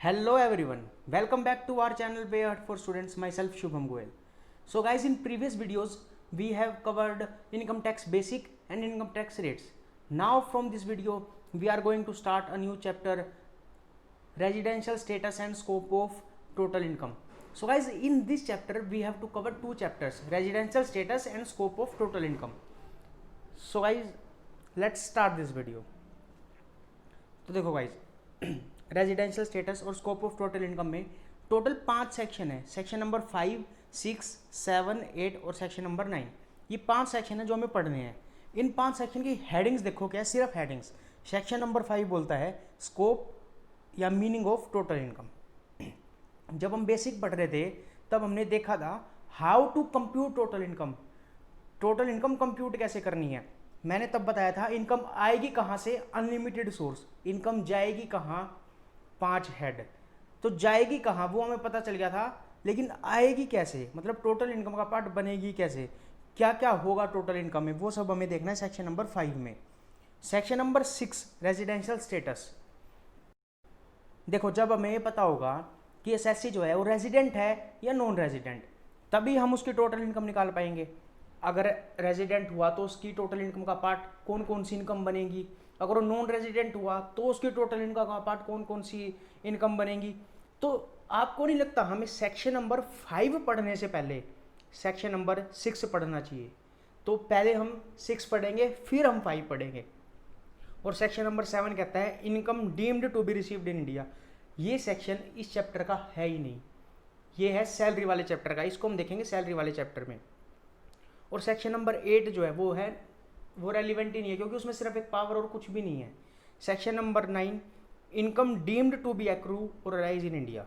Hello everyone, welcome back to our channel Way Ahead for Students, myself Shubham Goel. So guys, in previous videos we have covered income tax basic and income tax rates. Now from this video we are going to start a new chapter, residential status and scope of total income. So guys, in this chapter we have to cover two chapters, residential status and scope of total income. So guys, let's start this video. तो देखो guys, residential status और scope of total income में total 5 section है। Section number 5, 6, 7, 8 और section number 9। ये 5 section है जो हमें पढ़ने हैं। इन 5 सेक्शन की हेडिंग्स देखो, क्या सिर्फ हेडिंग्स। सेक्शन नंबर 5 बोलता है स्कोप या मीनिंग ऑफ टोटल इनकम। जब हम बेसिक पढ़ रहे थे तब हमने देखा था how to compute total income. Total income compute कैसे करनी है मैंने तब बताया था। इनकम आएगी कहाँ से? Unlimited source. इनकम जाएगी कहाँ? 5 हेड। तो जाएगी कहाँ वो हमें पता चल गया था, लेकिन आएगी कैसे, मतलब टोटल इनकम का पार्ट बनेगी कैसे, क्या क्या होगा टोटल इनकम में, वो सब हमें देखना है सेक्शन नंबर 5 में। Section number 6, residential status. देखो, जब हमें ये पता होगा कि एसएससी जो है वो रेजिडेंट है या नॉन रेजिडेंट, तभी हम उसकी टोटल इनकम निकाल पाएंगे। अगर रेजिडेंट हुआ तो उसकी टोटल इनकम का पार्ट कौन कौन सी इनकम बनेगी, अगर वो नॉन रेजिडेंट हुआ तो उसकी टोटल इनकम का पार्ट कौन कौन सी इनकम बनेगी। तो आपको नहीं लगता हमें सेक्शन नंबर 5 पढ़ने से पहले सेक्शन नंबर 6 पढ़ना चाहिए? तो पहले हम 6 पढ़ेंगे, फिर हम 5 पढ़ेंगे। और सेक्शन नंबर 7 कहता है income deemed to be received in India. ये सेक्शन इस चैप्टर का है ही नहीं, ये है सैलरी वाले चैप्टर का। इसको हम देखेंगे सैलरी वाले चैप्टर में। और सेक्शन नंबर 8 जो है वो रेलिवेंट ही नहीं है, क्योंकि उसमें सिर्फ एक पावर और कुछ भी नहीं है। Section number 9, income deemed to be accrue और राइज इन इंडिया।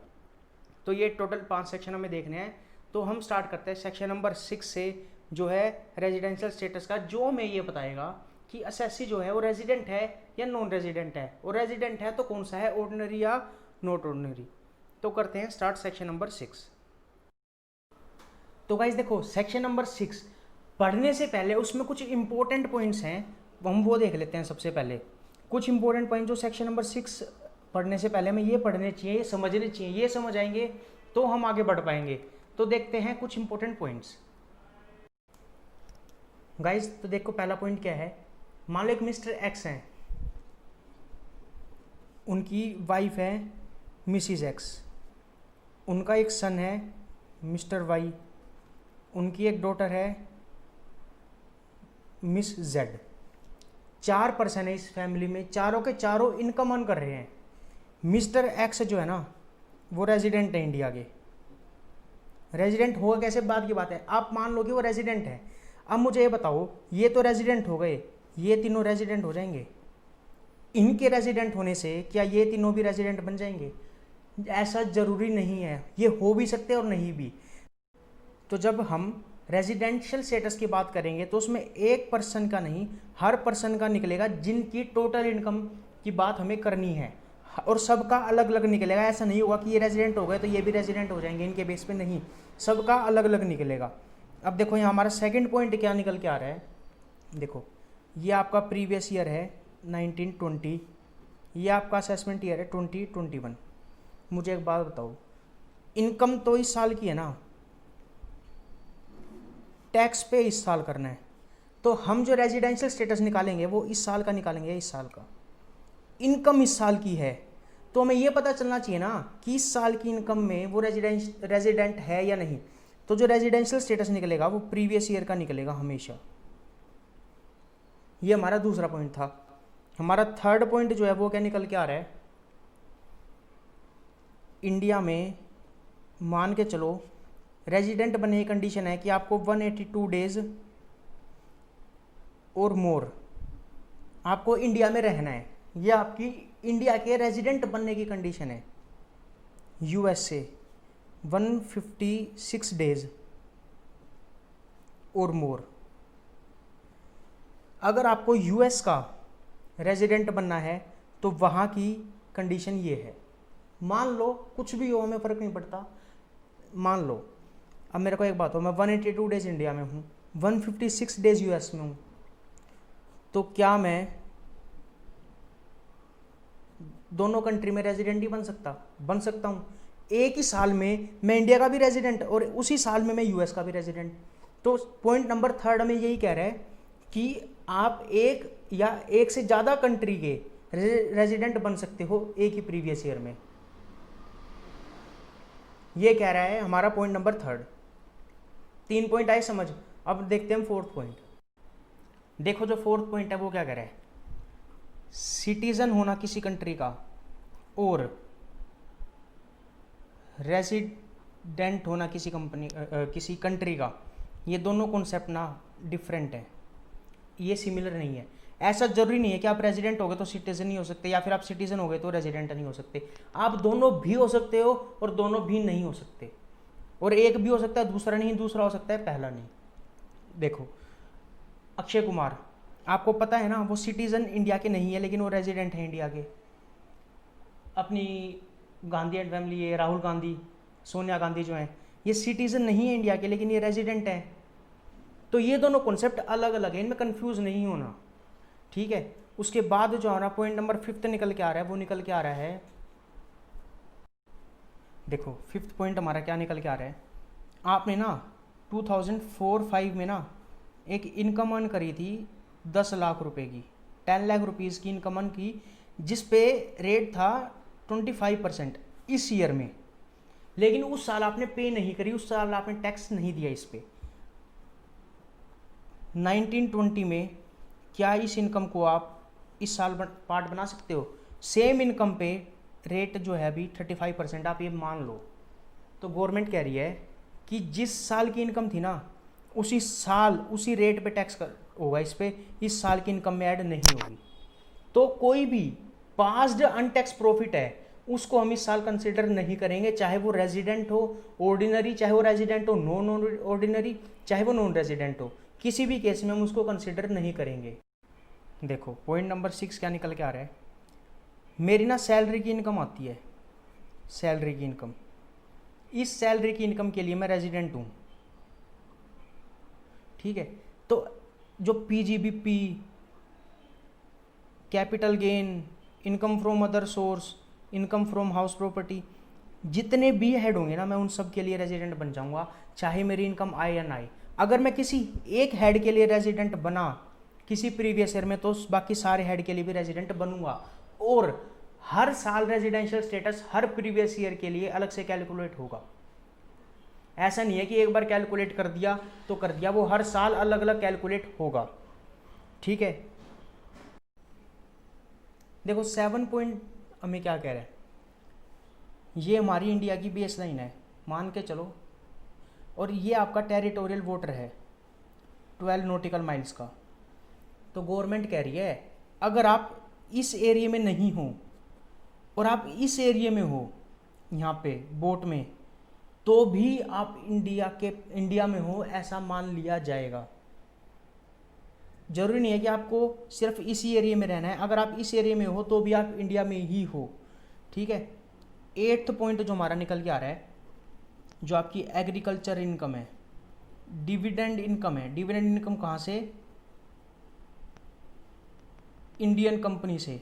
तो ये टोटल 5 सेक्शन हमें देखने हैं। तो हम स्टार्ट करते हैं सेक्शन नंबर 6 से, जो है रेजिडेंशियल स्टेटस का, जो हमें ये बताएगा कि एसएससी जो है वो रेजिडेंट है या नॉन रेजिडेंट है, और रेजिडेंट है तो कौन सा है, ऑर्डिनरी या नॉट ऑर्डिनरी। तो करते हैं स्टार्ट सेक्शन नंबर 6। तो गाइज देखो, सेक्शन नंबर 6 पढ़ने से पहले उसमें कुछ इंपॉर्टेंट पॉइंट्स हैं, हम वो देख लेते हैं। सबसे पहले कुछ इंपॉर्टेंट पॉइंट जो सेक्शन नंबर 6 पढ़ने से पहले हमें ये पढ़ने चाहिए, ये समझने चाहिए। ये समझ आएंगे तो हम आगे बढ़ पाएंगे। तो देखते हैं कुछ इंपॉर्टेंट पॉइंट्स गाइज। तो देखो, पहला पॉइंट क्या है। मान लो एक मिस्टर एक्स हैं, उनकी वाइफ है मिसिज एक्स, उनका एक सन है मिस्टर वाई, उनकी एक डॉटर है मिस जेड। 4 पर्सन है इस फैमिली में, चारों के चारों इनकम अर्न कर रहे हैं। मिस्टर एक्स जो है ना वो रेजिडेंट है इंडिया के। रेजिडेंट होगा कैसे, बाद की बात है। आप मान लो कि वो रेजिडेंट है। अब मुझे ये बताओ, ये तो रेजिडेंट हो गए, ये तीनों रेजिडेंट हो जाएंगे। इनके रेजिडेंट होने से क्या ये तीनों भी रेजिडेंट बन जाएंगे? ऐसा जरूरी नहीं है, ये हो भी सकते हैं और नहीं भी। तो जब हम रेजिडेंशियल स्टेटस की बात करेंगे तो उसमें एक पर्सन का नहीं, हर पर्सन का निकलेगा जिनकी टोटल इनकम की बात हमें करनी है, और सबका अलग अलग निकलेगा। ऐसा नहीं होगा कि ये रेजिडेंट हो गए तो ये भी रेजिडेंट हो जाएंगे इनके बेस पे, नहीं, सबका अलग अलग निकलेगा। अब देखो यहाँ हमारा सेकंड पॉइंट क्या निकल के आ रहा है। देखो, ये आपका प्रीवियस ईयर है 1920, ये आपका असेसमेंट ईयर है 2021। मुझे एक बात बताओ, इनकम तो इस साल की है ना, टैक्स पे इस साल करना है, तो हम जो रेजिडेंशियल स्टेटस निकालेंगे वो इस साल का निकालेंगे, इस साल का। इनकम इस साल की है तो हमें ये पता चलना चाहिए ना कि इस साल की इनकम में वो रेजिडेंट है या नहीं। तो जो रेजिडेंशियल स्टेटस निकलेगा वो प्रीवियस ईयर का निकलेगा हमेशा। ये हमारा दूसरा पॉइंट था। हमारा थर्ड पॉइंट जो है वो क्या निकल के आ रहा है। इंडिया में मान के चलो रेजिडेंट बनने की कंडीशन है कि आपको 182 डेज और मोर आपको इंडिया में रहना है। ये आपकी इंडिया के रेजिडेंट बनने की कंडीशन है। यूएसए 156 डेज और मोर। अगर आपको यूएस का रेजिडेंट बनना है तो वहाँ की कंडीशन ये है। मान लो कुछ भी हो, हमें फ़र्क नहीं पड़ता। मान लो अब मेरे को एक बात हो, मैं 182 डेज इंडिया में हूँ, 156 डेज यूएस में हूँ, तो क्या मैं दोनों कंट्री में रेजिडेंट ही बन सकता हूँ। एक ही साल में मैं इंडिया का भी रेजिडेंट और उसी साल में मैं यूएस का भी रेजिडेंट। तो पॉइंट नंबर 3 में यही कह रहा है कि आप एक या एक से ज़्यादा कंट्री के रेजिडेंट बन सकते हो एक ही प्रीवियस ईयर में। ये कह रहा है हमारा पॉइंट नंबर 3। 3 पॉइंट आए समझ। अब देखते हैं हम 4th पॉइंट। देखो जो 4th पॉइंट है वो क्या कह रहा है, सिटीजन होना किसी कंट्री का और रेजिडेंट होना किसी कंट्री का, ये दोनों कॉन्सेप्ट ना डिफरेंट है, ये सिमिलर नहीं है। ऐसा जरूरी नहीं है कि आप रेजिडेंट हो गए तो सिटीजन नहीं हो सकते, या फिर आप सिटीजन हो गए तो रेजिडेंट नहीं हो सकते। आप दोनों भी हो सकते हो और दोनों भी नहीं हो सकते, और एक भी हो सकता है दूसरा नहीं, दूसरा हो सकता है पहला नहीं। देखो अक्षय कुमार, आपको पता है ना, वो सिटीजन इंडिया के नहीं है लेकिन वो रेजिडेंट है इंडिया के। अपनी गांधी एंड फैमिली, ये राहुल गांधी, सोनिया गांधी जो हैं, ये सिटीजन नहीं है इंडिया के लेकिन ये रेजिडेंट है। तो ये दोनों कॉन्सेप्ट अलग अलग है, इनमें कंफ्यूज नहीं होना, ठीक है। उसके बाद जो हमारा पॉइंट नंबर 5 निकल के आ रहा है, वो निकल के आ रहा है, देखो 5th पॉइंट हमारा क्या निकल के आ रहा है, आपने ना 2004-5 में ना एक इनकम अर्न करी थी 10 लाख रुपए की, 10 लाख रुपीज़ की इनकम अर्न की, जिस पे रेट था 25% इस ईयर में। लेकिन उस साल आपने पे नहीं करी, उस साल आपने टैक्स नहीं दिया इस पे। 1920 में क्या इस इनकम को आप इस साल पार्ट बना सकते हो? सेम इनकम पे रेट जो है अभी 35%, आप ये मान लो। तो गवर्नमेंट कह रही है कि जिस साल की इनकम थी ना, उसी साल उसी रेट पे टैक्स होगा इस पे, इस साल की इनकम में ऐड नहीं होगी। तो कोई भी पास्ड अनटैक्स प्रॉफिट है उसको हम इस साल कंसिडर नहीं करेंगे, चाहे वो रेजिडेंट हो ऑर्डिनरी, चाहे वो रेजिडेंट हो नॉन ऑर्डिनरी, चाहे वो नॉन रेजिडेंट हो, किसी भी केस में हम उसको कंसिडर नहीं करेंगे। देखो पॉइंट नंबर 6 क्या निकल के आ रहा है, मेरी ना सैलरी की इनकम आती है, सैलरी की इनकम, इस सैलरी की इनकम के लिए मैं रेजिडेंट हूँ, ठीक है। तो जो PGBP, capital gain, income from other source, income from house property, जितने भी हेड होंगे ना, मैं उन सब के लिए रेजिडेंट बन जाऊंगा, चाहे मेरी इनकम आए या ना आए। अगर मैं किसी एक हेड के लिए रेजिडेंट बना किसी प्रीवियस ईयर में, तो बाकी सारे हेड के लिए भी रेजिडेंट बनूंगा। और हर साल रेजिडेंशियल स्टेटस हर प्रीवियस ईयर के लिए अलग से कैलकुलेट होगा। ऐसा नहीं है कि एक बार कैलकुलेट कर दिया तो कर दिया, वो हर साल अलग अलग कैलकुलेट होगा, ठीक है। देखो 7 पॉइंट हमें क्या कह रहा है, ये हमारी इंडिया की बेस लाइन है मान के चलो, और ये आपका टेरिटोरियल वाटर है 12 नॉटिकल माइल्स का। तो गवर्नमेंट कह रही है अगर आप इस एरिया में नहीं हो और आप इस एरिया में हो यहाँ पे बोट में, तो भी आप इंडिया में हो ऐसा मान लिया जाएगा। जरूरी नहीं है कि आपको सिर्फ इसी एरिया में रहना है, अगर आप इस एरिया में हो तो भी आप इंडिया में ही हो, ठीक है। 8th पॉइंट जो हमारा निकल के आ रहा है, जो आपकी एग्रीकल्चर इनकम है, डिविडेंड इनकम है। डिविडेंड इनकम कहाँ से? इंडियन कंपनी से,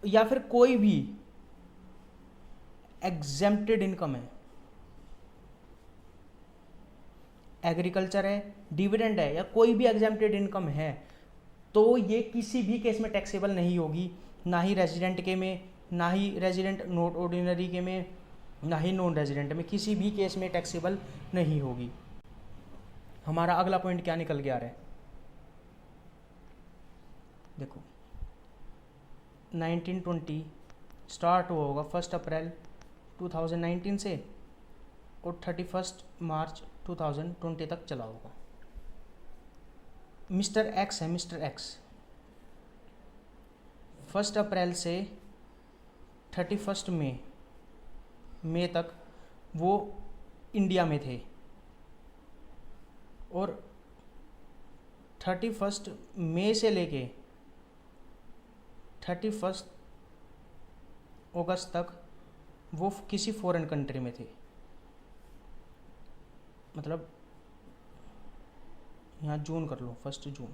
या फिर कोई भी एग्जेम्प्टेड इनकम है, एग्रीकल्चर है, डिविडेंड है, या कोई भी एग्जेम्प्टेड इनकम है, तो ये किसी भी केस में टैक्सेबल नहीं होगी, ना ही रेजिडेंट के में, ना ही रेजिडेंट नॉट ऑर्डिनरी के में, ना ही नॉन रेजिडेंट में, किसी भी केस में टैक्सेबल नहीं होगी। हमारा अगला पॉइंट क्या निकल के आ रहा है, देखो 1920 स्टार्ट हुआ होगा 1 अप्रैल 2019 से, और 31 मार्च 2020 तक चला होगा। मिस्टर एक्स है, मिस्टर एक्स 1 अप्रैल से 31 मई तक वो इंडिया में थे, और 31 मई से लेके 31 अगस्त तक वो किसी फॉरेन कंट्री में थे। मतलब यहाँ जून कर लो, 1 जून,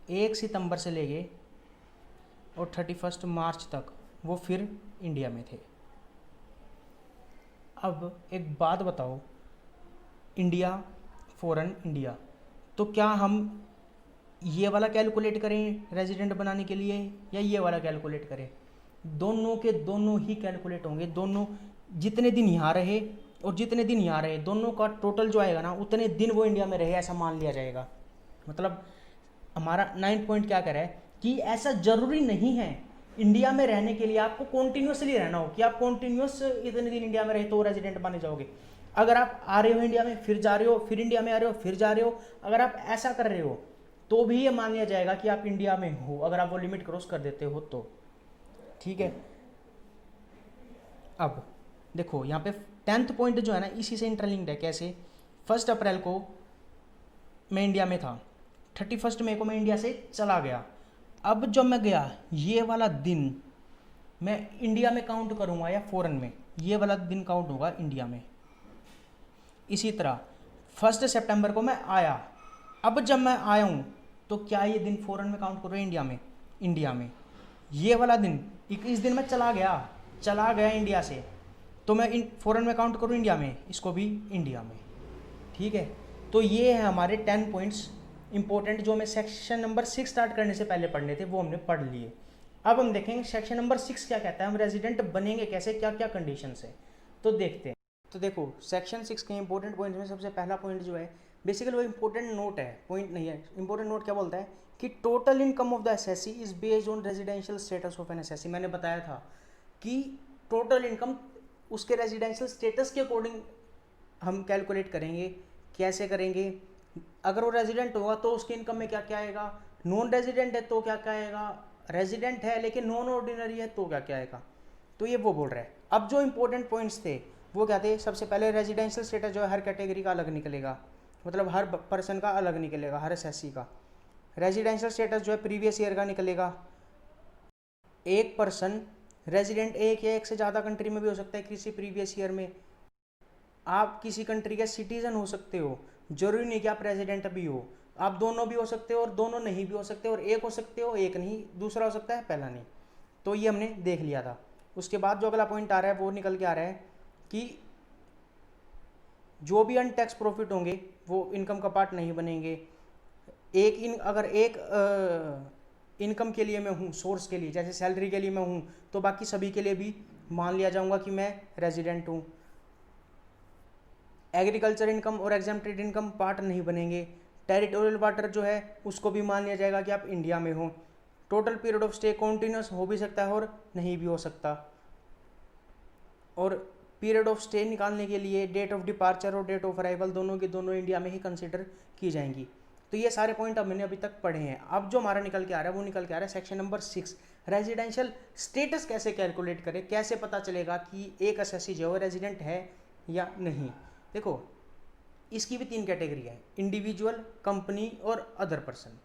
1 सितंबर से लेके और 31 मार्च तक वो फिर इंडिया में थे। अब एक बात बताओ, इंडिया, फॉरेन, इंडिया, तो क्या हम ये वाला कैलकुलेट करें रेजिडेंट बनाने के लिए या ये वाला कैलकुलेट करें? दोनों के दोनों ही कैलकुलेट होंगे। दोनों जितने दिन यहाँ रहे और जितने दिन यहाँ रहे, दोनों का टोटल जो आएगा ना, उतने दिन वो इंडिया में रहे ऐसा मान लिया जाएगा। मतलब हमारा 9 पॉइंट क्या कह रहा है कि ऐसा ज़रूरी नहीं है इंडिया में रहने के लिए आपको कॉन्टीन्यूसली रहना हो, कि आप कॉन्टीन्यूस इतने दिन इंडिया में रहे तो रेजिडेंट बने जाओगे। अगर आप आ रहे हो इंडिया में, फिर जा रहे हो, फिर इंडिया में आ रहे हो, फिर जा रहे हो, अगर आप ऐसा कर रहे हो तो भी ये मान लिया जाएगा कि आप इंडिया में हो, अगर आप वो लिमिट क्रॉस कर देते हो तो। ठीक है, अब देखो यहाँ पे 10th पॉइंट जो है ना, इसी से इंटरलिंक्ड है। कैसे? 1 अप्रैल को मैं इंडिया में था, 31 मई को मैं इंडिया से चला गया। अब जब मैं गया, ये वाला दिन मैं इंडिया में काउंट करूँगा या फॉरेन में? ये वाला दिन काउंट होगा इंडिया में। इसी तरह 1 सितंबर को मैं आया, अब जब मैं आया हूँ तो क्या ये दिन फॉरेन में काउंट करो इंडिया में? इंडिया में। ये वाला दिन, इस दिन मैं चला गया इंडिया से, तो मैं फॉरेन में काउंट करूँ इंडिया में? इसको भी इंडिया में। ठीक है, तो ये है हमारे 10 पॉइंट्स इंपॉर्टेंट, जो हमें सेक्शन नंबर 6 स्टार्ट करने से पहले पढ़ने थे, वो हमने पढ़ लिए। अब हम देखेंगे सेक्शन नंबर 6 क्या कहता है, हम रेजिडेंट बनेंगे कैसे, क्या क्या कंडीशंस है, तो देखते हैं। तो देखो सेक्शन 6 के इंपॉर्टेंट पॉइंट्स में सबसे पहला पॉइंट जो है, बेसिकली वो इंपॉर्टेंट नोट है, पॉइंट नहीं है। इंपॉर्टेंट नोट क्या बोलता है कि total income of the assessee is based on residential status of an assessee. मैंने बताया था कि टोटल इनकम उसके रेजिडेंशियल स्टेटस के अकॉर्डिंग हम कैलकुलेट करेंगे। कैसे करेंगे? अगर वो रेजिडेंट होगा तो उसकी इनकम में क्या क्या आएगा, नॉन रेजिडेंट है तो क्या क्या आएगा, रेजिडेंट है लेकिन नॉन ऑर्डिनरी है तो क्या क्या आएगा। तो ये वो बोल रहा है। अब जो इंपॉर्टेंट पॉइंट्स थे वो क्या थे? सबसे पहले रेजिडेंशियल स्टेटस जो है हर कैटेगरी का अलग निकलेगा, मतलब हर पर्सन का अलग निकलेगा, हर एसएससी का। रेजिडेंशियल स्टेटस जो है प्रीवियस ईयर का निकलेगा। एक पर्सन रेजिडेंट एक या एक से ज़्यादा कंट्री में भी हो सकता है किसी प्रीवियस ईयर में। आप किसी कंट्री के सिटीजन हो सकते हो, जरूरी नहीं कि आप रेजिडेंट भी हो, आप दोनों भी हो सकते हो और दोनों नहीं भी हो सकते, और एक हो सकते हो एक नहीं, दूसरा हो सकता है पहला नहीं। तो ये हमने देख लिया था। उसके बाद जो अगला पॉइंट आ रहा है वो निकल के आ रहा है कि जो भी अनटैक्स प्रॉफिट होंगे वो इनकम का पार्ट नहीं बनेंगे। अगर एक इनकम के लिए मैं हूँ, सोर्स के लिए, जैसे सैलरी के लिए मैं हूँ, तो बाकी सभी के लिए भी मान लिया जाऊँगा कि मैं रेजिडेंट हूँ। एग्रीकल्चर इनकम और एग्जेम्प्टेड इनकम पार्ट नहीं बनेंगे। टेरिटोरियल वाटर जो है उसको भी मान लिया जाएगा कि आप इंडिया में हो। Total period of stay continuous हो भी सकता है और नहीं भी हो सकता। और पीरियड ऑफ स्टे निकालने के लिए डेट ऑफ डिपार्चर और डेट ऑफ अराइवल दोनों की दोनों इंडिया में ही कंसिडर की जाएंगी। तो ये सारे पॉइंट अब मैंने अभी तक पढ़े हैं। अब जो हमारा निकल के आ रहा है वो निकल के आ रहा है सेक्शन नंबर 6, रेजिडेंशियल स्टेटस कैसे कैलकुलेट करें, कैसे पता चलेगा कि एक एसएससी जो है रेजिडेंट है या नहीं। देखो इसकी भी 3 कैटेगरी है, इंडिविजुअल, कंपनी और अदर पर्सन।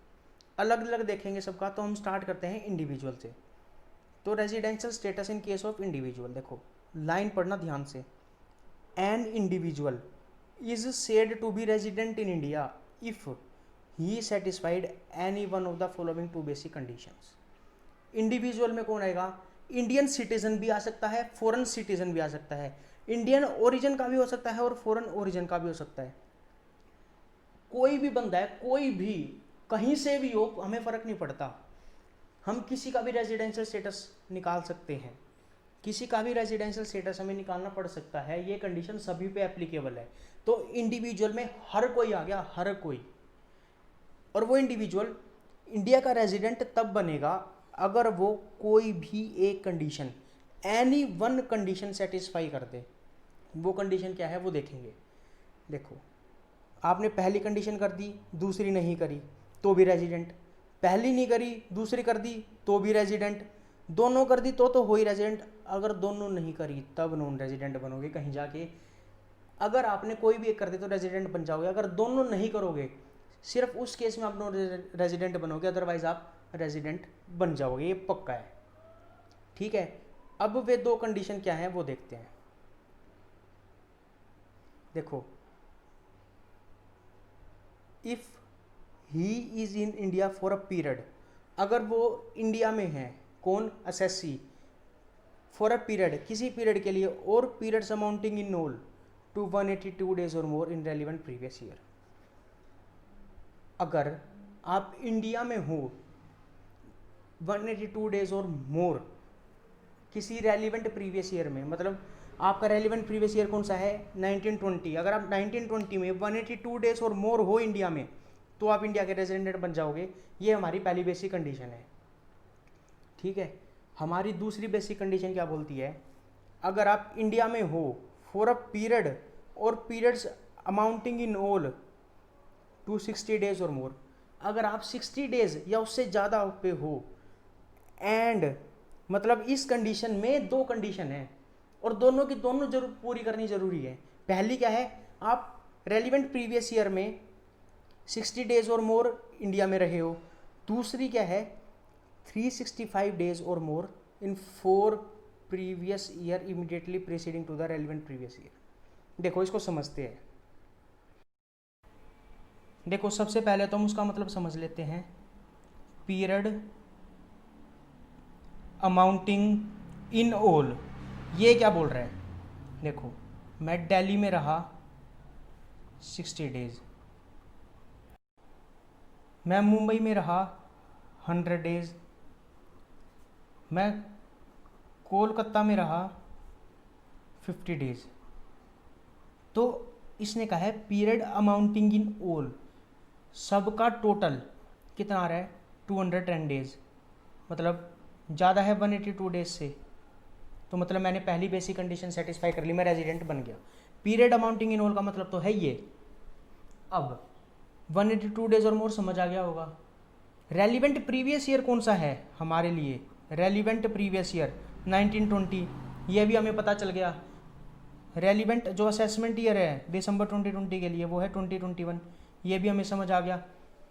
अलग अलग देखेंगे सबका, तो हम स्टार्ट करते हैं इंडिविजुअल से। तो residential status in case of individual, देखो लाइन पढ़ना ध्यान से। An individual is said to be resident in India if he satisfied any one of the following 2 basic conditions. Individual में कौन आएगा? इंडियन सिटीजन भी आ सकता है, फॉरेन सिटीजन भी आ सकता है, इंडियन ओरिजिन का भी हो सकता है और फॉरेन ओरिजिन का भी हो सकता है। कोई भी बंदा है, कोई भी कहीं से भी हो, हमें फर्क नहीं पड़ता। हम किसी का भी रेजिडेंशियल स्टेटस निकाल सकते हैं, किसी का भी रेजिडेंशियल स्टेटस हमें निकालना पड़ सकता है। ये कंडीशन सभी पे एप्लीकेबल है। तो इंडिविजुअल में हर कोई आ गया, हर कोई। और वो इंडिविजुअल इंडिया का रेजिडेंट तब बनेगा अगर वो कोई भी एक condition, any one condition satisfy कर दे। वो कंडीशन क्या है वो देखेंगे। देखो आपने पहली कंडीशन कर दी, दूसरी नहीं करी तो भी रेजिडेंट, पहली नहीं करी दूसरी कर दी तो भी रेजिडेंट, दोनों कर दी तो हो ही रेजिडेंट, अगर दोनों नहीं करी तब नॉन रेजिडेंट बनोगे कहीं जाके। अगर आपने कोई भी एक कर दी तो रेजिडेंट बन जाओगे, अगर दोनों नहीं करोगे सिर्फ उस केस में आप नॉन रेजिडेंट बनोगे, अदरवाइज आप रेजिडेंट बन जाओगे, ये पक्का है। ठीक है, अब वे 2 कंडीशन क्या है वो देखते हैं। देखो if he is in India for a period, अगर वो इंडिया में है, कौन, एसएससी, फॉर अ पीरियड, किसी पीरियड के लिए, और periods amounting in all to 182 days और more in relevant previous year. अगर आप इंडिया में हो 182 डेज और मोर किसी रेलिवेंट प्रीवियस ईयर में, मतलब आपका रेलिवेंट प्रीवियस ईयर कौन सा है, 1920, अगर आप 1920 में 182 डेज और मोर हो इंडिया में, तो आप इंडिया के रेजिडेंट बन जाओगे। ये हमारी पहली बेसिक कंडीशन है। ठीक है, हमारी दूसरी बेसिक कंडीशन क्या बोलती है, अगर आप इंडिया में हो फॉर अ पीरियड और periods amounting in all to 60 days और मोर, अगर आप 60 डेज या उससे ज़्यादा पे हो, एंड मतलब इस कंडीशन में दो कंडीशन है और दोनों की दोनों जरूर पूरी करनी जरूरी है। पहली क्या है, आप रेलिवेंट प्रीवियस ईयर में 60 डेज और मोर इंडिया में रहे हो। दूसरी क्या है, 365 डेज और more in 4 previous year immediately preceding to the relevant previous year. देखो इसको समझते हैं। देखो सबसे पहले तो हम उसका मतलब समझ लेते हैं, पीरियड अमाउंटिंग इन ऑल, ये क्या बोल रहा है, देखो मैं दिल्ली में रहा 60 डेज, मैं मुंबई में रहा 100 डेज, मैं कोलकाता में रहा 50 डेज। तो इसने कहा है पीरियड अमाउंटिंग इन ऑल, सबका टोटल कितना आ रहा है, 210 डेज, मतलब ज़्यादा है 182 डेज से। तो मतलब मैंने पहली बेसिक कंडीशन सेटिस्फाई कर ली, मैं रेजिडेंट बन गया। पीरियड अमाउंटिंग इन ऑल का मतलब तो है ये। अब 182 डेज और मोर समझ आ गया होगा। रेलिवेंट प्रीवियस ईयर कौन सा है हमारे लिए, रेलिवेंट प्रीवियस ईयर 1920, ये भी हमें पता चल गया। रेलिवेंट जो असेसमेंट ईयर है दिसंबर 2020 के लिए, वो है 2021, ये भी हमें समझ आ गया।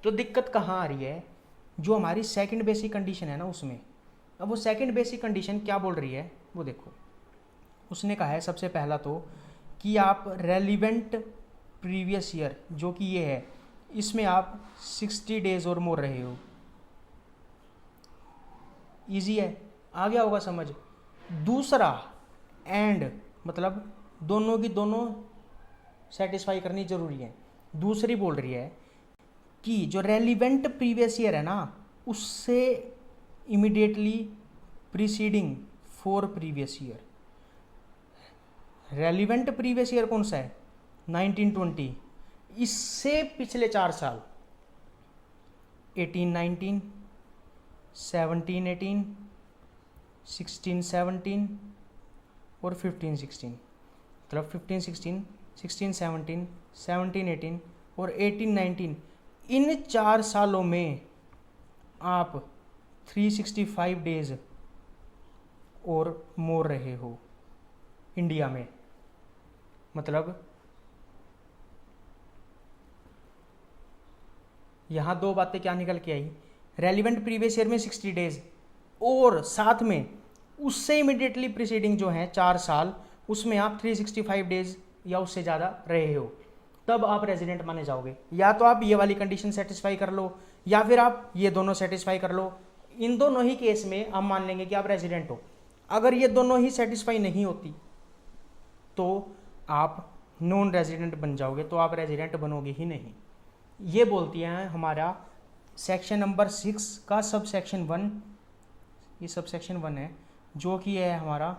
तो दिक्कत कहाँ आ रही है, जो हमारी सेकंड बेसिक कंडीशन है ना उसमें। अब वो सेकंड बेसिक कंडीशन क्या बोल रही है, वो देखो। उसने कहा है सबसे पहला तो कि आप रेलिवेंट प्रीवियस ईयर जो कि ये है, इसमें आप 60 डेज और मोर रहे हो। इजी है, आ गया होगा समझ। दूसरा एंड, मतलब दोनों की दोनों सेटिस्फाई करनी जरूरी है। दूसरी बोल रही है कि जो रेलिवेंट प्रीवियस ईयर है ना, उससे immediately preceding 4 previous year. Relevant previous year कौन सा है, 1920, इससे पिछले 4 साल 18-19, 17-18, 16-17 और 15-16, मतलब 15-16, 16-17, 17-18 और 18-19, इन 4 सालों में आप 365 डेज और मोर रहे हो इंडिया में। मतलब यहाँ दो बातें क्या निकल के आई, रेलिवेंट प्रीवियस ईयर में 60 डेज और साथ में उससे इमीडिएटली प्रीसीडिंग जो है 4 साल, उसमें आप 365 डेज या उससे ज़्यादा रहे हो, तब आप रेजिडेंट माने जाओगे। या तो आप ये वाली कंडीशन सेटिस्फाई कर लो या फिर आप ये दोनों सेटिस्फाई कर लो। इन दोनों ही केस में हम मान लेंगे कि आप रेजिडेंट हो। अगर ये दोनों ही सेटिस्फाई नहीं होती तो आप नॉन रेजिडेंट बन जाओगे, तो आप रेजिडेंट बनोगे ही नहीं। ये बोलती है हमारा सेक्शन नंबर 6 का सब सेक्शन 1, ये सब सेक्शन 1 है जो कि है हमारा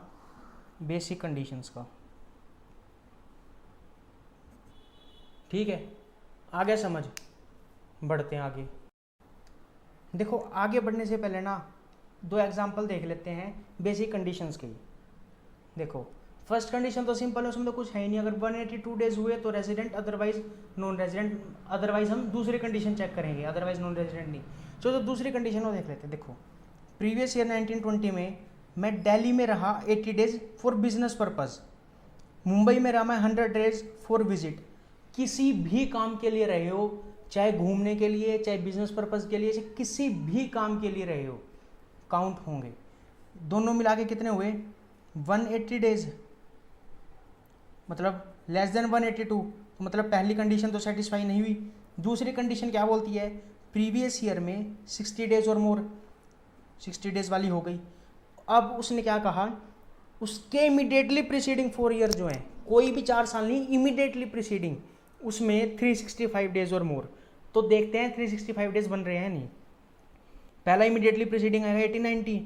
बेसिक कंडीशंस का। ठीक है, आगे समझ, बढ़ते हैं आगे। देखो आगे बढ़ने से पहले ना 2 एग्जांपल देख लेते हैं बेसिक कंडीशंस के। देखो फर्स्ट कंडीशन तो सिंपल है, उसमें तो कुछ है ही नहीं। अगर 182 डेज हुए तो resident, otherwise non resident. Otherwise हम दूसरी कंडीशन चेक करेंगे, अदरवाइज नॉन रेजिडेंट नहीं। तो दूसरी कंडीशन वो देख लेते हैं। देखो प्रीवियस ईयर 1920 में मैं दिल्ली में रहा 80 days for business purpose, Mumbai में रहा मैं 100 डेज फॉर विजिट। किसी भी काम के लिए रहे हो, चाहे घूमने के लिए, चाहे बिजनेस पर्पज़ के लिए, चाहे किसी भी काम के लिए रहे हो, काउंट होंगे। दोनों मिला के कितने हुए, 180 डेज, मतलब लेस देन 182, तो मतलब पहली कंडीशन तो सेटिस्फाई नहीं हुई। दूसरी कंडीशन क्या बोलती है, प्रीवियस ईयर में 60 डेज और मोर, 60 डेज वाली हो गई। अब उसने क्या कहा, उसके इमीडिएटली प्रीसीडिंग 4 ईयर जो है, कोई भी 4 साल नहीं, इमीडिएटली प्रीसीडिंग, उसमें 365 डेज और मोर। तो देखते हैं 365 डेज बन रहे हैं नहीं। पहला इमीडिएटली प्रीसीडिंग आएगा 1890,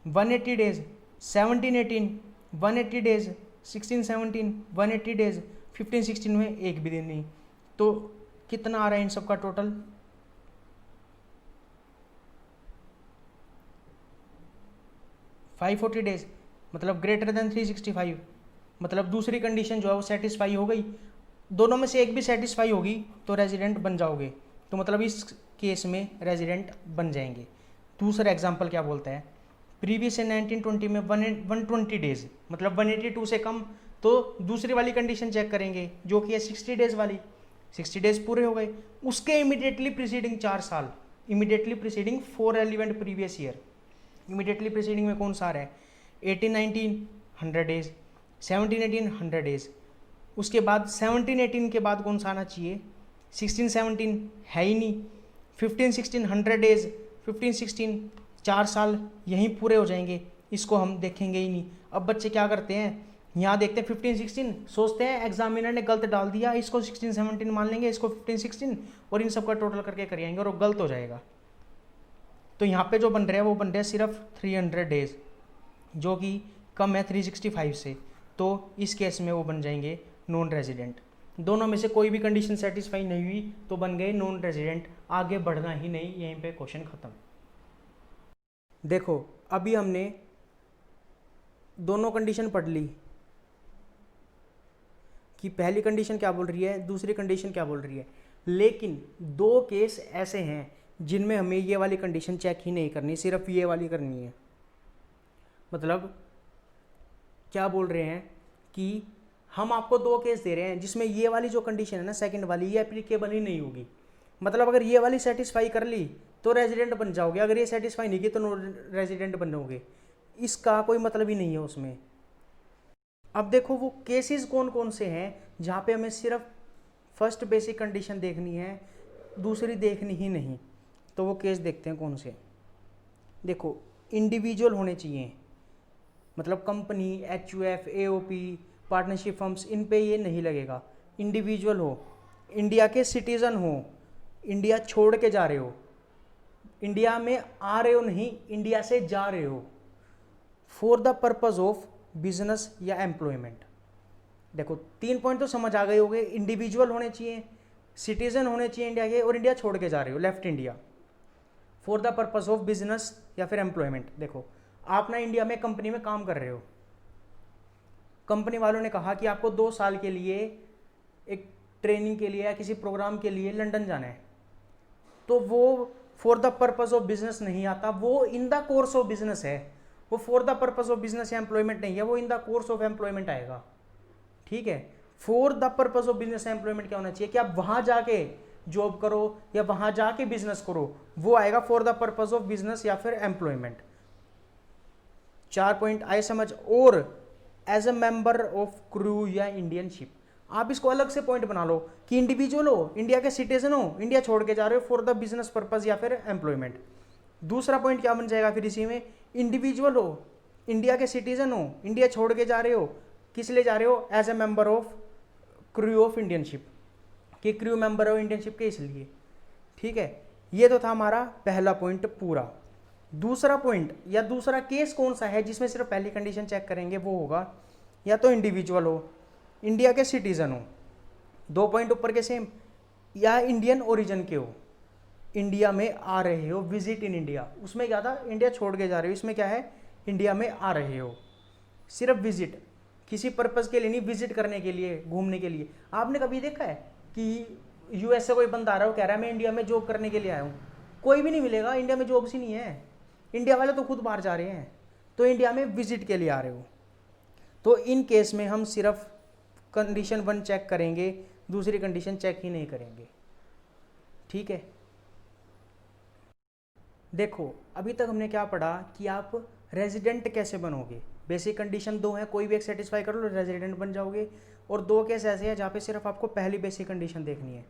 180 डेज, 1718, 180 डेज, 1617, 180 डेज, 1516 में एक भी दिन नहीं। तो कितना आ रहा है इन सब का टोटल, 540 डेज, मतलब ग्रेटर देन 365। मतलब दूसरी कंडीशन जो है वो सेटिस्फाई हो गई, दोनों में से एक भी सेटिस्फाई होगी तो रेजिडेंट बन जाओगे। तो मतलब इस केस में रेजिडेंट बन जाएंगे। दूसरा एग्जांपल क्या बोलता है, प्रीवियस इन 1920 में 120 डेज, मतलब 182 से कम। तो दूसरी वाली कंडीशन चेक करेंगे जो कि है 60 डेज वाली, 60 डेज पूरे हो गए। उसके इमीडिएटली प्रीसीडिंग 4 साल, immediately preceding 4 relevant previous year. Immediately preceding में कौन सा आ रहा है, 1819 100 डेज, 1718 100 डेज। उसके बाद 1718 के बाद कौन सा आना चाहिए, 1617 है ही नहीं, 1516 100 डेज, 1516 4 साल यहीं पूरे हो जाएंगे, इसको हम देखेंगे ही नहीं। अब बच्चे क्या करते हैं, यहाँ देखते हैं 1516, सोचते हैं एग्जामिनर ने गलत डाल दिया, इसको 1617 मान लेंगे, इसको 1516, और इन सब का टोटल करके करेंगे और वो गलत हो जाएगा। तो यहाँ पे जो बन रहा है वो बन रहा है सिर्फ 300 डेज, जो कि कम है 365 से। तो इस केस में वो बन जाएंगे नॉन रेजिडेंट। दोनों में से कोई भी कंडीशन सेटिस्फाई नहीं हुई तो बन गए नॉन रेजिडेंट, आगे बढ़ना ही नहीं, यहीं पे क्वेश्चन खत्म। देखो अभी हमने दोनों कंडीशन पढ़ ली कि पहली कंडीशन क्या बोल रही है, दूसरी कंडीशन क्या बोल रही है, लेकिन 2 केस ऐसे हैं जिनमें हमें ये वाली कंडीशन चेक ही नहीं करनी, सिर्फ ये वाली करनी है। मतलब क्या बोल रहे हैं कि हम आपको 2 केस दे रहे हैं जिसमें ये वाली जो कंडीशन है ना, सेकंड वाली, ये एप्लीकेबल ही नहीं होगी। मतलब अगर ये वाली सेटिस्फाई कर ली तो रेजिडेंट बन जाओगे, अगर ये सेटिस्फाई नहीं की तो नो रेजिडेंट बनोगे, इसका कोई मतलब ही नहीं है उसमें। अब देखो वो केसेस कौन कौन से हैं जहाँ पे हमें सिर्फ फर्स्ट बेसिक कंडीशन देखनी है, दूसरी देखनी ही नहीं। तो वो केस देखते हैं कौन से। देखो इंडिविजुअल होने चाहिए, मतलब company, HUF, AOP, partnership firms, इन पे ये नहीं लगेगा। इंडिविजुअल हो, इंडिया के सिटीज़न हो, इंडिया छोड़ के जा रहे हो, इंडिया में आ रहे हो नहीं, इंडिया से जा रहे हो, for the purpose of business या एम्प्लॉयमेंट। देखो 3 पॉइंट तो समझ आ गए होंगे, इंडिविजुअल होने चाहिए, सिटीज़न होने चाहिए इंडिया के, और इंडिया छोड़ के जा रहे हो, left India, for the purpose of business या फिर एम्प्लॉयमेंट। देखो आप ना इंडिया में कंपनी में काम कर रहे हो, कंपनी वालों ने कहा कि आपको 2 साल के लिए एक ट्रेनिंग के लिए या किसी प्रोग्राम के लिए लंदन जाना है, तो वो for the purpose of business नहीं आता, वो in the course of business है। वो for the purpose of business या एम्प्लॉयमेंट नहीं है, वो in the course of employment आएगा। ठीक है, for the purpose of business employment क्या होना चाहिए कि आप वहाँ जाके जॉब करो या वहाँ जाके बिजनेस करो, वो आएगा for the purpose of business या फिर एम्प्लॉयमेंट। 4 पॉइंट आए समझ। और as a member of crew या इंडियन शिप, आप इसको अलग से पॉइंट बना लो कि इंडिविजुअल हो, इंडिया के सिटीजन हो, इंडिया छोड़ के जा रहे हो फॉर द बिजनेस पर्पज या फिर एम्प्लॉयमेंट। दूसरा पॉइंट क्या बन जाएगा फिर इसी में, इंडिविजुअल हो, इंडिया के सिटीजन हो, इंडिया छोड़ के जा रहे हो, किस लिए जा रहे हो, as a member of crew of Indian ship, कि crew member of Indian ship के इसलिए। ठीक है, ये तो था हमारा पहला पॉइंट पूरा। दूसरा पॉइंट या दूसरा केस कौन सा है जिसमें सिर्फ पहली कंडीशन चेक करेंगे, वो होगा या तो इंडिविजुअल हो, इंडिया के सिटीजन हो, 2 पॉइंट ऊपर के सेम, या इंडियन ओरिजिन के हो, इंडिया में आ रहे हो, विजिट इन इंडिया, उसमें क्या था, इंडिया छोड़ के जा रहे हो, इसमें क्या है, इंडिया में आ रहे हो, सिर्फ विजिट, किसी पर्पज़ के लिए नहीं, विजिट करने के लिए, घूमने के लिए। आपने कभी देखा है कि US से कोई बंदा आ रहा हो, कह रहा है मैं इंडिया में जॉब करने के लिए आया हूँ, कोई भी नहीं मिलेगा, इंडिया में जॉब्स ही नहीं है, इंडिया वाले तो खुद बाहर जा रहे हैं, तो इंडिया में विजिट के लिए आ रहे हो। तो इन केस में हम सिर्फ कंडीशन 1 चेक करेंगे, दूसरी कंडीशन चेक ही नहीं करेंगे। ठीक है, देखो अभी तक हमने क्या पढ़ा कि आप रेजिडेंट कैसे बनोगे। बेसिक कंडीशन 2 है, कोई भी एक सेटिस्फाई कर लो रेजिडेंट बन जाओगे, और 2 केस ऐसे हैं जहाँ पे सिर्फ आपको पहली बेसिक कंडीशन देखनी है।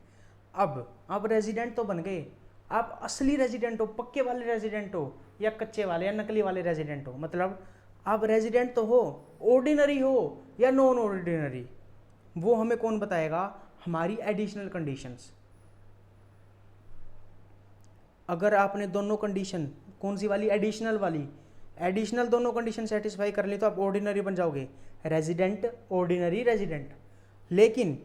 अब रेजिडेंट तो बन गए, आप असली रेजिडेंट हो, पक्के वाले रेजिडेंट हो या कच्चे वाले या नकली वाले रेजिडेंट हो, मतलब आप रेजिडेंट तो हो, ऑर्डिनरी हो या नॉन ऑर्डिनरी, वो हमें कौन बताएगा, हमारी एडिशनल कंडीशंस। अगर आपने दोनों कंडीशन, कौन सी वाली, एडिशनल वाली, एडिशनल दोनों कंडीशन सेटिस्फाई कर ली तो आप ऑर्डिनरी बन जाओगे, रेजिडेंट ऑर्डिनरी रेजिडेंट। लेकिन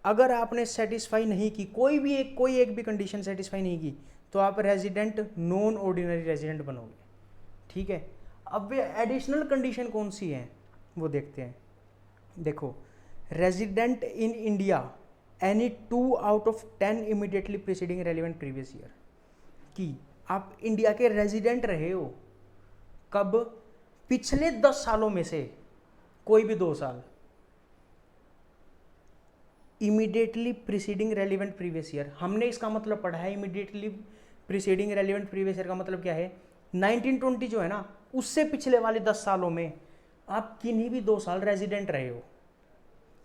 अगर आपने सेटिस्फाई नहीं की, कोई एक भी कंडीशन सेटिस्फाई नहीं की, तो आप रेजिडेंट नॉन ऑर्डिनरी रेजिडेंट बनोगे। ठीक है, अब वे एडिशनल कंडीशन कौन सी है वो देखते हैं। देखो, resident in India any 2 out of 10 immediately preceding relevant previous year, कि आप इंडिया के रेजिडेंट रहे हो कब, पिछले 10 सालों में से कोई भी 2 साल, immediately preceding relevant previous year. हमने इसका मतलब पढ़ा है, immediately preceding relevant previous year का मतलब क्या है, 1920 जो है ना, उससे पिछले वाले 10 सालों में आप किन्हीं भी 2 साल रेजिडेंट रहे हो।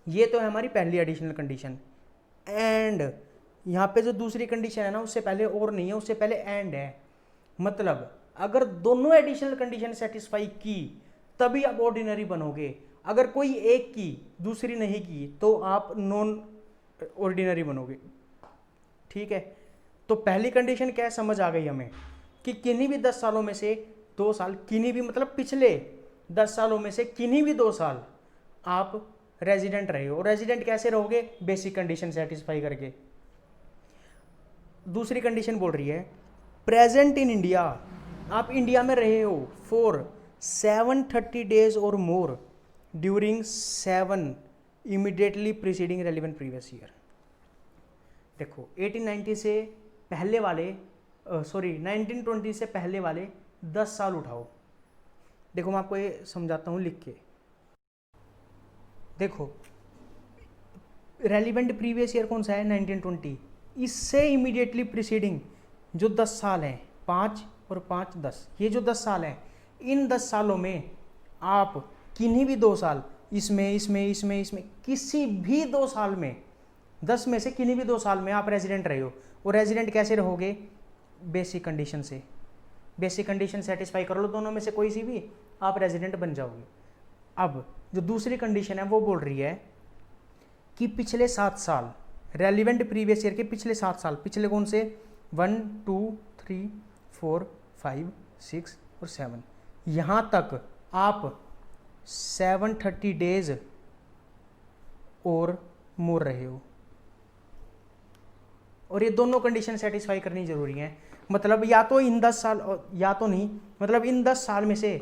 ये तो है हमारी पहली एडिशनल कंडीशन। एंड यहाँ पे जो दूसरी कंडीशन है ना, उससे पहले और नहीं है, उससे पहले एंड है। मतलब अगर दोनों एडिशनल कंडीशन सेटिस्फाई की तभी आप ऑर्डिनरी बनोगे, अगर कोई एक की दूसरी नहीं की तो आप नॉन ऑर्डिनरी बनोगे। ठीक है, तो पहली कंडीशन क्या है, समझ आ गई हमें, कि किन्हीं भी 10 सालों में से 2 साल, किन्हीं भी मतलब पिछले 10 सालों में से किन्हीं भी 2 साल आप रेजिडेंट रहे हो। रेजिडेंट कैसे रहोगे, बेसिक कंडीशन सेटिस्फाई करके। दूसरी कंडीशन बोल रही है प्रेजेंट इन इंडिया, आप इंडिया में रहे हो फॉर 730 डेज और मोर during 7 immediately preceding relevant previous year. देखो 1890 से पहले वाले 1920 से पहले वाले 10 साल उठाओ। देखो मैं आपको ये समझाता हूँ लिख के। देखो रेलिवेंट प्रीवियस ईयर कौन सा है, 1920, इससे इमीडिएटली प्रीसीडिंग जो 10 साल हैं, 5 और 5 10, ये जो 10 साल हैं, इन 10 सालों में आप किन्हीं भी 2 साल, इसमें किसी भी 2 साल में, 10 में से किन्हीं भी 2 साल में आप रेजिडेंट रहे हो। और रेजिडेंट कैसे रहोगे, बेसिक कंडीशन से। बेसिक कंडीशन सेटिस्फाई कर लो दोनों में से कोई सी भी, आप रेजिडेंट बन जाओगे। अब जो दूसरी कंडीशन है वो बोल रही है कि पिछले 7 साल, रेलिवेंट प्रीवियस ईयर के पिछले 7 साल, पिछले कौन से, 1 2 3 4 5 6 और 7, यहाँ तक आप 730 डेज और मोर रहे हो। और ये दोनों कंडीशन सेटिस्फाई करनी जरूरी है। मतलब या तो इन 10 साल, या तो नहीं, मतलब इन 10 साल में से,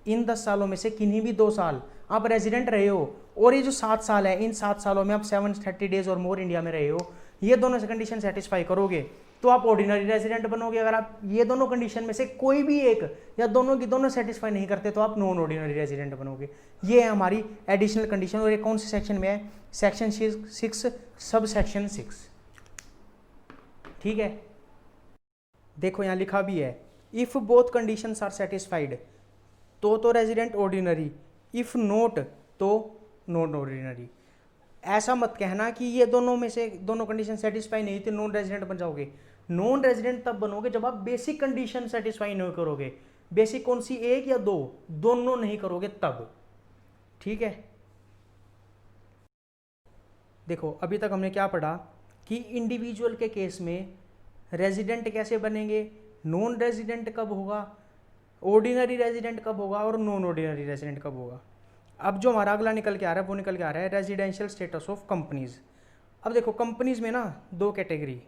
इन 10 सालों में से किन्हीं भी 2 साल आप रेजिडेंट रहे हो, और ये जो 7 साल है, इन 7 सालों में आप 730 डेज और मोर इंडिया में रहे हो, ये दोनों से कंडीशन सेटिस्फाई करोगे तो आप ऑर्डिनरी रेजिडेंट बनोगे। अगर आप ये दोनों कंडीशन में से कोई भी एक या दोनों की दोनों सेटिस्फाई नहीं करते तो आप नॉन ऑर्डिनरी रेजिडेंट बनोगे। ये है हमारी एडिशनल कंडीशन। और ये कौन से सेक्शन में है, सेक्शन 6 सब सेक्शन 6। ठीक है, देखो यहाँ लिखा भी है, if both conditions are satisfied तो रेजिडेंट ऑर्डिनरी, इफ नोट तो नॉन ऑर्डिनरी। ऐसा मत कहना कि ये दोनों में से दोनों कंडीशन सेटिस्फाई नहीं तो नॉन रेजिडेंट बन जाओगे। नॉन रेजिडेंट तब बनोगे जब आप बेसिक कंडीशन सेटिस्फाई नहीं करोगे। बेसिक कौन सी, 1 या 2, दोनों नहीं करोगे तब। ठीक है, देखो अभी तक हमने क्या पढ़ा कि इंडिविजुअल के केस में रेजिडेंट कैसे बनेंगे, नॉन रेजिडेंट कब होगा, ऑर्डिनरी रेजिडेंट कब होगा और नॉन ऑर्डिनरी रेजिडेंट कब होगा। अब जो हमारा अगला निकल के आ रहा है वो निकल के आ रहा है रेजिडेंशियल स्टेटस ऑफ कंपनीज। अब देखो कंपनीज में ना 2 कैटेगरी,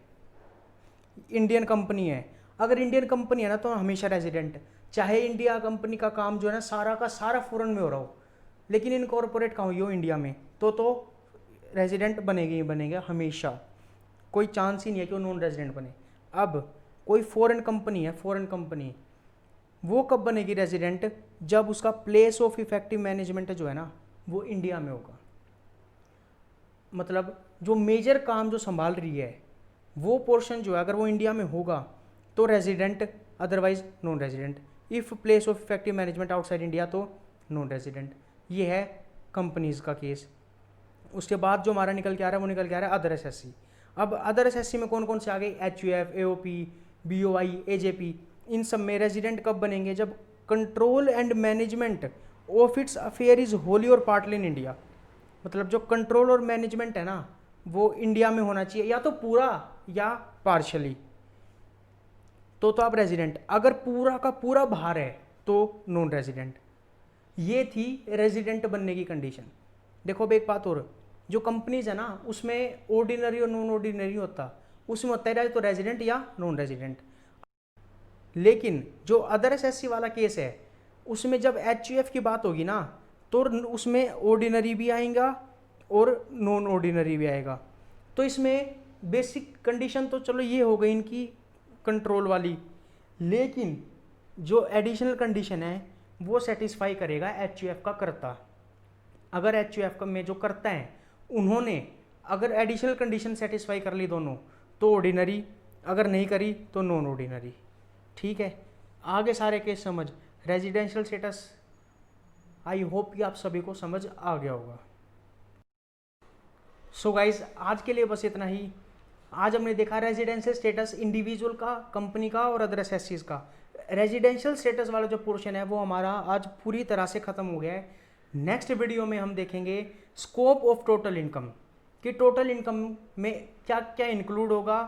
इंडियन कंपनी है, अगर इंडियन कंपनी है ना तो हमेशा रेजिडेंट, चाहे इंडिया कंपनी का काम जो है ना सारा का सारा फॉरेन में हो रहा हो, लेकिन इनकॉर्पोरेट कहाँ हुई हो इंडिया में, तो रेजिडेंट बनेगी ही बनेगा हमेशा, कोई चांस ही नहीं है कि वो नॉन रेजिडेंट बने। अब कोई फॉरेन कंपनी है, फॉरेन कंपनी, वो कब बनेगी रेजिडेंट, जब उसका प्लेस ऑफ इफेक्टिव मैनेजमेंट जो है ना वो इंडिया में होगा। मतलब जो मेजर काम जो संभाल रही है वो पोर्शन जो है अगर वो इंडिया में होगा तो resident, otherwise non resident. If place of effective management outside India तो नॉन रेजिडेंट। ये है कंपनीज का केस। उसके बाद जो हमारा निकल के आ रहा है वो निकल के आ रहा है अदर एसएससी। अब अदर एसएससी में कौन कौन से आ गए, HUF, AOP, BOI, AJP, इन सब में रेजिडेंट कब बनेंगे, जब control and management of its affair is Holi और पार्टली इन इंडिया, मतलब जो कंट्रोल और मैनेजमेंट है ना वो इंडिया में होना चाहिए, या तो पूरा या पार्शली, तो आप रेजिडेंट, अगर पूरा का पूरा बाहर है तो नॉन रेजिडेंट। ये थी रेजिडेंट बनने की कंडीशन। देखो अब एक बात और, जो कंपनीज है ना उसमें ऑर्डिनरी और नॉन ऑर्डिनरी होता, उसमें होता है तो रेजिडेंट या नॉन रेजिडेंट। लेकिन जो अदर एसएससी वाला केस है उसमें जब HUF की बात होगी ना तो उसमें ऑर्डिनरी भी आएगा और नॉन ऑर्डिनरी भी आएगा। तो इसमें बेसिक कंडीशन तो चलो ये हो गई इनकी कंट्रोल वाली, लेकिन जो एडिशनल कंडीशन है वो सेटिस्फाई करेगा HUF का करता। अगर HUF का में जो करता है उन्होंने अगर एडिशनल कंडीशन सेटिस्फाई कर ली दोनों तो ऑर्डिनरी, अगर नहीं करी तो नॉन ऑर्डिनरी। ठीक है, आगे सारे केस समझ, रेजिडेंशियल स्टेटस आई होप कि आप सभी को समझ आ गया होगा। सो गाइज आज के लिए बस इतना ही। आज हमने देखा रेजिडेंशियल स्टेटस इंडिविजुअल का, कंपनी का और अदर एसएससीज का। रेजिडेंशियल स्टेटस वाला जो पोर्शन है वो हमारा आज पूरी तरह से खत्म हो गया है। नेक्स्ट वीडियो में हम देखेंगे स्कोप ऑफ टोटल इनकम, कि टोटल इनकम में क्या क्या इंक्लूड होगा,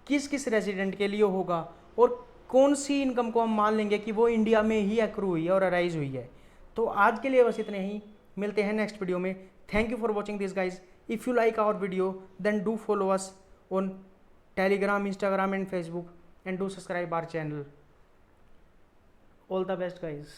किस किस रेजिडेंट के लिए होगा, और कौन सी इनकम को हम मान लेंगे कि वो इंडिया में ही एक्रू हुई है और अराइज हुई है। तो आज के लिए बस इतने ही, मिलते हैं नेक्स्ट वीडियो में। Thank you for watching this guys. If you like our video then do follow us on Telegram, Instagram and Facebook, and do subscribe our channel. All the best guys.